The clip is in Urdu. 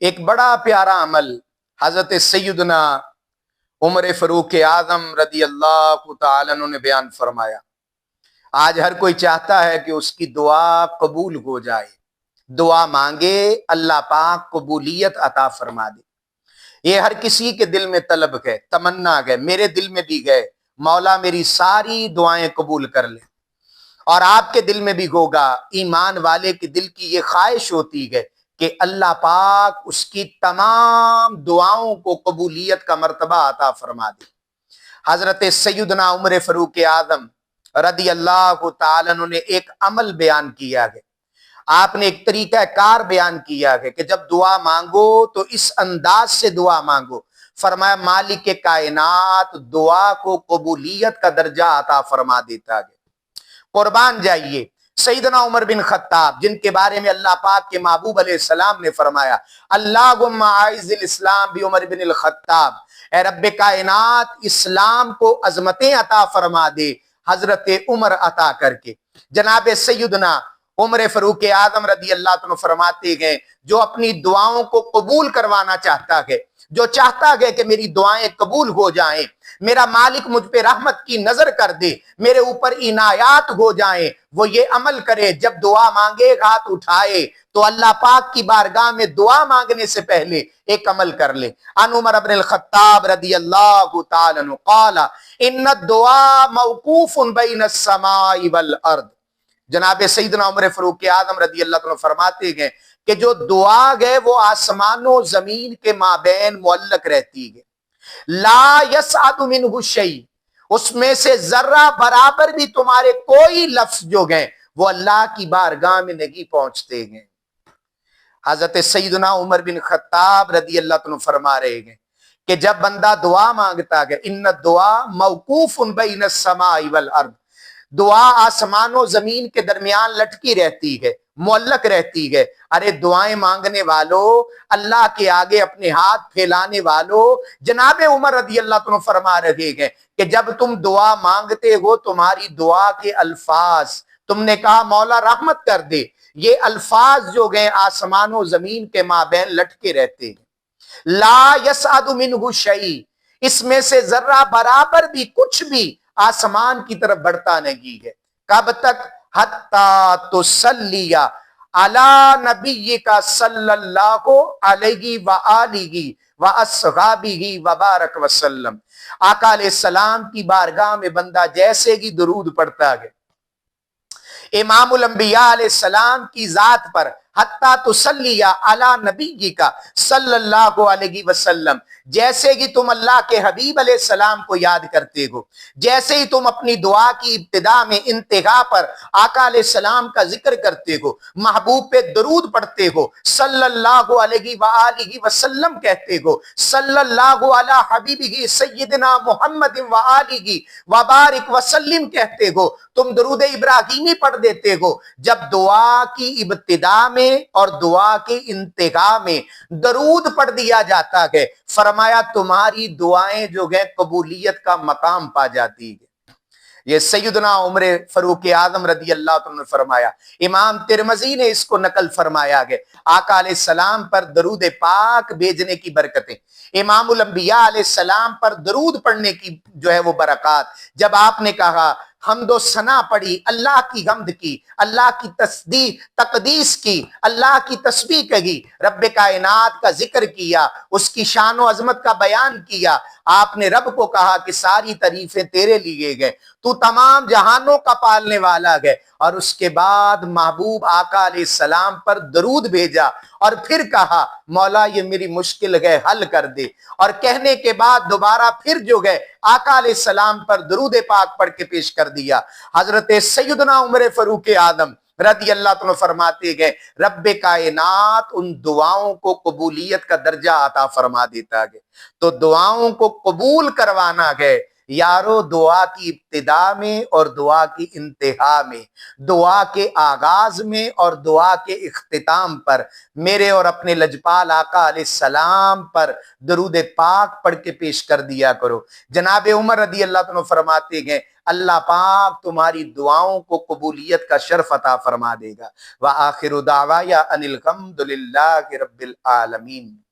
ایک بڑا پیارا عمل حضرت سیدنا عمر فاروق اعظم رضی اللہ تعالی عنہ نے بیان فرمایا۔ آج ہر کوئی چاہتا ہے کہ اس کی دعا قبول ہو جائے، دعا مانگے اللہ پاک قبولیت عطا فرما دے۔ یہ ہر کسی کے دل میں طلب ہے، تمنا ہے، میرے دل میں بھی گئے مولا میری ساری دعائیں قبول کر لے، اور آپ کے دل میں بھی ہوگا، ایمان والے کے دل کی یہ خواہش ہوتی ہے کہ اللہ پاک اس کی تمام دعاؤں کو قبولیت کا مرتبہ عطا فرما دے۔ حضرت سیدنا عمر فاروق اعظم رضی اللہ تعالیٰ عنہ نے ایک عمل بیان کیا ہے، آپ نے ایک طریقہ کار بیان کیا ہے کہ جب دعا مانگو تو اس انداز سے دعا مانگو۔ فرمایا مالک کائنات دعا کو قبولیت کا درجہ عطا فرما دیتا ہے۔ قربان جائیے سیدنا عمر بن خطاب، جن کے بارے میں اللہ پاک کے محبوب علیہ السلام نے فرمایا اللہم اعز الاسلام بعمر بن الخطاب، اے رب کائنات اسلام کو عظمتیں عطا فرما دے حضرت عمر عطا کر کے۔ جناب سیدنا عمر فاروق اعظم رضی اللہ عنہ فرماتے ہیں جو اپنی دعاؤں کو قبول کروانا چاہتا ہے، جو چاہتا ہے کہ میری دعائیں قبول ہو جائیں، میرا مالک مجھ پہ رحمت کی نظر کر دے، میرے اوپر عنایات ہو جائیں، وہ یہ عمل کرے جب دعا مانگے ہاتھ اٹھائے تو اللہ پاک کی بارگاہ میں دعا مانگنے سے پہلے ایک عمل کر لے۔ عن عمر بن الخطاب رضی اللہ تعالی عنہ قال ان الدعاء موقوف بین السماء والارض۔ جناب سیدنا عمر فاروق اعظم رضی اللہ عنہ فرماتے ہیں کہ جو دعا ہے وہ آسمان و زمین کے مابین معلق رہتی ہے، لا یسعد منہ شیء، اس میں سے ذرہ برابر بھی تمہارے کوئی لفظ جو ہیں وہ اللہ کی بارگاہ میں نہیں پہنچتے ہیں۔ حضرت سیدنا عمر بن خطاب رضی اللہ عنہ فرما رہے ہیں کہ جب بندہ دعا مانگتا ہے ان الدعاء موقوف بین السماء والارض، دعا آسمان و زمین کے درمیان لٹکی رہتی ہے، معلق رہتی ہے۔ ارے دعائیں مانگنے والوں، اللہ کے آگے اپنے ہاتھ پھیلانے والوں، جناب عمر رضی اللہ عنہ فرما رہے ہیں کہ جب تم دعا مانگتے ہو تمہاری دعا کے الفاظ، تم نے کہا مولا رحمت کر دے، یہ الفاظ جو گئے آسمان و زمین کے مابین لٹکے رہتے ہیں۔ لا یسعد منہ شیء، اس میں سے ذرہ برابر بھی کچھ بھی آسمان کی طرف بڑھتا نہیں ہے۔ کب تک؟ حتی تصلی علی نبیک صلی اللہ علیہ وآلہ واصحابہ وبارک وسلم، آقا علیہ السلام کی بارگاہ میں بندہ جیسے ہی درود پڑھتا ہے امام الانبیاء علیہ السلام کی ذات پر، حتی تصلی علی نبیک صلی اللہ علیہ وسلم، جیسے کہ تم اللہ کے حبیب علیہ السلام کو یاد کرتے ہو، جیسے ہی تم اپنی دعا کی ابتدا میں انتہا پر آقا علیہ السلام کا ذکر کرتے ہو، محبوب پہ درود پڑھتے ہو، صلی اللہ علیہ وآلہ وسلم کہتے ہو، صلی اللہ علی حبیبہ سیدنا محمد وآلہ وبارک وسلم کہتے ہو، تم درود ابراہیمی پڑھ دیتے ہو۔ جب دعا کی ابتدا میں اور دعا کی انتہا میں درود پڑھ دیا جاتا ہے، فرمایا تمہاری دعائیں جو ہیں قبولیت کا مقام پا جاتی ہے۔ یہ سیدنا عمر فاروق اعظم رضی اللہ عنہ نے فرمایا، امام ترمذی نے اس کو نقل فرمایا ہے۔ آقا علیہ السلام پر درود پاک بھیجنے کی برکتیں، امام الانبیاء علیہ السلام پر درود پڑھنے کی جو ہے وہ برکات، جب آپ نے کہا حمد و ثنا پڑھی، اللہ کی حمد کی، اللہ کی تقدیس کی، اللہ کی تسبیح کہی، رب کائنات کا ذکر کیا، اس کی شان و عظمت کا بیان کیا، آپ نے رب کو کہا کہ ساری تعریفیں تیرے لیے گئے، تو تمام جہانوں کا پالنے والا ہے، اور اس کے بعد محبوب آقا علیہ السلام پر درود بھیجا اور پھر کہا مولا یہ میری مشکل ہے حل کر دے، اور کہنے کے بعد دوبارہ پھر جو گئے آقا علیہ السلام پر درود پاک پڑھ کے پیش کر دیا۔ حضرت سیدنا عمر فاروق اعظم رضی اللہ عنہ فرماتے گئے رب کائنات ان دعاؤں کو قبولیت کا درجہ عطا فرما دیتا ہے۔ تو دعاؤں کو قبول کروانا ہے، یارو دعا کی ابتدا میں اور دعا کی انتہا میں، دعا کے آغاز میں اور دعا کے اختتام پر میرے اور اپنے لجپال آقا علیہ السلام پر درود پاک پڑھ کے پیش کر دیا کرو۔ جناب عمر رضی اللہ عنہ فرماتے ہیں اللہ پاک تمہاری دعاؤں کو قبولیت کا شرف عطا فرما دے گا۔ وآخر دعوایا ان الحمد للہ رب العالمین۔